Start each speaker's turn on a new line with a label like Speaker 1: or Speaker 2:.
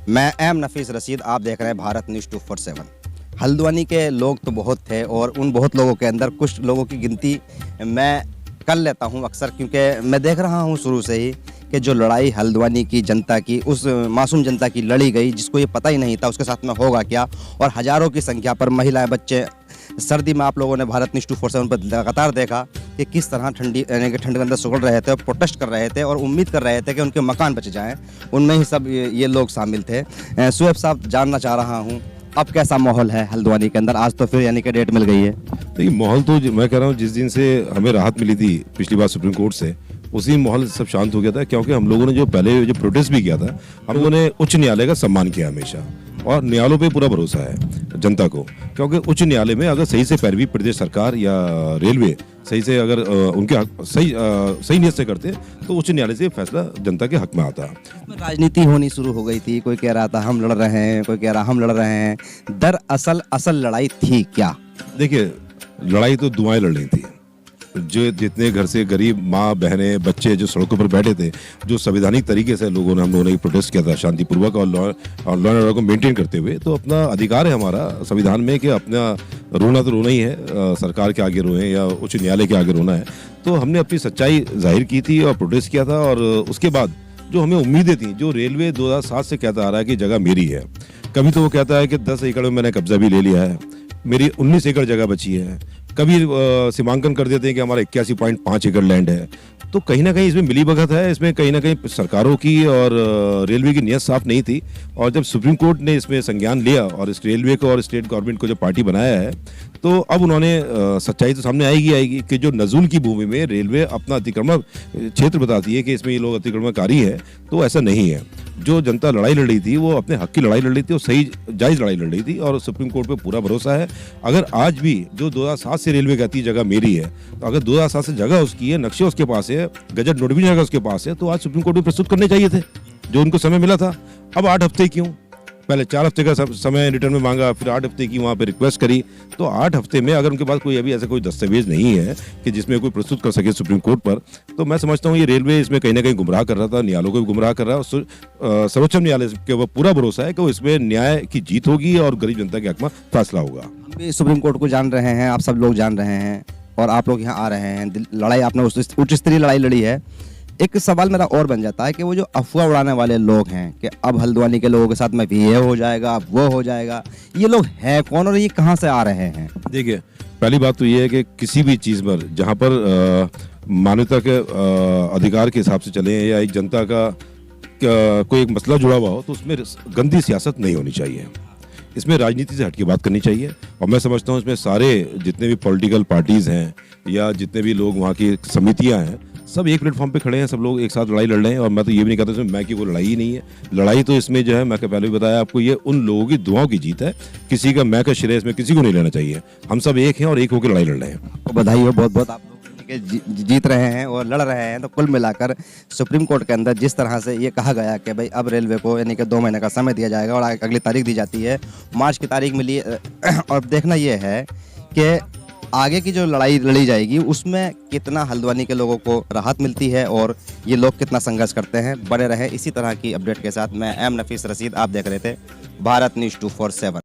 Speaker 1: मैं एम नफीस रशीद, आप देख रहे हैं भारत न्यूज़ 247। हल्द्वानी के लोग तो बहुत थे और उन बहुत लोगों के अंदर कुछ लोगों की गिनती मैं कर लेता हूं अक्सर, क्योंकि मैं देख रहा हूं शुरू से ही कि जो लड़ाई हल्द्वानी की जनता की, उस मासूम जनता की लड़ी गई जिसको ये पता ही नहीं था उसके साथ में होगा क्या, और हज़ारों की संख्या पर महिलाएं, बच्चे, सर्दी में आप लोगों ने भारत न्यूज़ 247 पर लगातार देखा कि किस तरह ठंड के अंदर सुगड़ रहे थे और प्रोटेस्ट कर रहे थे और उम्मीद कर रहे थे कि उनके मकान बच जाएं। उनमें ही सब ये लोग शामिल थे। सुहेब साहब, जानना चाह रहा हूं अब कैसा माहौल है हल्द्वानी के अंदर? आज तो फिर यानी कि डेट मिल गई है।
Speaker 2: देखिए, माहौल तो मैं कह रहा हूँ जिस दिन से हमें राहत मिली थी पिछली बार सुप्रीम कोर्ट से, उसी माहौल सब शांत हो गया था, क्योंकि हम लोगों ने जो पहले जो प्रोटेस्ट भी किया था, हम लोगों ने उच्च न्यायालय का सम्मान किया हमेशा, और न्यायालयों पे पूरा भरोसा है जनता को, क्योंकि उच्च न्यायालय में अगर सही से पैरवी प्रदेश सरकार या रेलवे सही से अगर उनके सही नियत से करते तो उच्च न्यायालय से फैसला जनता के हक में आता।
Speaker 1: राजनीति होनी शुरू हो गई थी, कोई कह रहा था हम लड़ रहे हैं, कोई कह रहा हम लड़ रहे हैं। दरअसल असल लड़ाई थी क्या?
Speaker 2: देखिए, लड़ाई तो दुआएं लड़ रही थी। जो जितने घर से गरीब माँ बहनें बच्चे जो सड़कों पर बैठे थे, जो संवैधानिक तरीके से हम लोगों ने प्रोटेस्ट किया था शांतिपूर्वक और लॉ एंड ऑर्डर को मेंटेन करते हुए, तो अपना अधिकार है हमारा संविधान में कि अपना रोना तो रोना ही है, सरकार के आगे रोए या उच्च न्यायालय के आगे रोना है। तो हमने अपनी सच्चाई जाहिर की थी और प्रोटेस्ट किया था, और उसके बाद जो हमें उम्मीदें थी, जो रेलवे 2007 से कहता आ रहा है कि जगह मेरी है, कभी तो वो कहता है कि 10 एकड़ में मैंने कब्जा भी ले लिया है, मेरी 19 एकड़ जगह बची है, कभी सीमांकन कर देते हैं कि हमारा 81.5 एकड़ लैंड है। तो कहीं ना कहीं इसमें मिलीभगत है, इसमें कहीं ना कहीं सरकारों की और रेलवे की नीयत साफ नहीं थी। और जब सुप्रीम कोर्ट ने इसमें संज्ञान लिया और इस रेलवे को और स्टेट गवर्नमेंट को जो पार्टी बनाया है, तो अब उन्होंने सच्चाई तो सामने आएगी कि जो नजूल की भूमि में रेलवे अपना अतिक्रमण क्षेत्र बताती है कि इसमें ये लोग अतिक्रमणकारी है, तो ऐसा नहीं है। जो जनता लड़ाई लड़ रही थी वो अपने हक की लड़ाई लड़ रही थी और सही जायज लड़ाई लड़ रही थी, और सुप्रीम कोर्ट पे पूरा भरोसा है। अगर आज भी जो 2007 से रेलवे कहती है जगह मेरी है, तो अगर 2007 से जगह उसकी है, नक्शे उसके पास है, गजट नोटिफिकेशन जगह उसके पास है, तो आज सुप्रीम कोर्ट में प्रस्तुत करने चाहिए थे जो उनको समय मिला था। अब 8 हफ्ते क्यों? पहले 4 हफ्ते का समय रिटर्न में मांगा, फिर 8 हफ्ते की वहाँ पे रिक्वेस्ट करी। तो 8 हफ्ते में अगर उनके पास कोई अभी ऐसा कोई दस्तावेज नहीं है कि जिसमें कोई प्रस्तुत कर सके सुप्रीम कोर्ट पर, तो मैं समझता हूँ ये रेलवे इसमें कहीं ना कहीं गुमराह कर रहा था, न्यायालयों को भी गुमराह कर रहा है। और सर्वोच्च न्यायालय के ऊपर पूरा भरोसा है कि वो इसमें न्याय की जीत होगी और गरीब जनता के हक में फैसला होगा।
Speaker 1: हम भी सुप्रीम कोर्ट को जान रहे हैं, आप सब लोग जान रहे हैं, और आप लोग यहाँ आ रहे हैं, लड़ाई आपने उच्च स्तरीय लड़ाई लड़ी है। एक सवाल मेरा और बन जाता है कि वो जो अफवाह उड़ाने वाले लोग हैं कि अब हल्द्वानी के लोगों के साथ में भी ये हो जाएगा, अब वो हो जाएगा, ये लोग हैं कौन और ये कहाँ से आ रहे हैं?
Speaker 2: देखिए, पहली बात तो ये है कि किसी भी चीज़ पर जहाँ पर मानवता के अधिकार के हिसाब से चले या एक जनता का कोई एक मसला जुड़ा हुआ हो, तो उसमें गंदी सियासत नहीं होनी चाहिए। इसमें राजनीति से हटके बात करनी चाहिए। और मैं समझता हूँ इसमें सारे जितने भी पॉलिटिकल पार्टीज़ हैं या जितने भी लोग वहाँ की समितियाँ हैं, सब एक प्लेटफॉर्म पे खड़े हैं, सब लोग एक साथ लड़ाई लड़ रहे हैं। और मैं तो ये भी नहीं कहता इसमें मैं की कोई लड़ाई ही नहीं है। लड़ाई तो इसमें जो है, मैं पहले भी बताया आपको, ये उन लोगों की दुआओं की जीत है। किसी का मैं का श्रेय इसमें किसी को नहीं लेना चाहिए। हम सब एक हैं और एक होकर लड़ाई लड़ रहे हैं।
Speaker 1: आपको बधाई हो, बहुत बहुत। आप लोग जीत रहे हैं और लड़ रहे हैं। तो कुल मिलाकर सुप्रीम कोर्ट के अंदर जिस तरह से ये कहा गया कि भाई अब रेलवे को यानी कि 2 महीने का समय दिया जाएगा और अगली तारीख दी जाती है, मार्च की तारीख मिली, और देखना ये है कि आगे की जो लड़ाई लड़ी जाएगी उसमें कितना हल्द्वानी के लोगों को राहत मिलती है और ये लोग कितना संघर्ष करते हैं। बने रहे इसी तरह की अपडेट के साथ। मैं एम नफीस रशीद, आप देख रहे थे भारत न्यूज़ 247।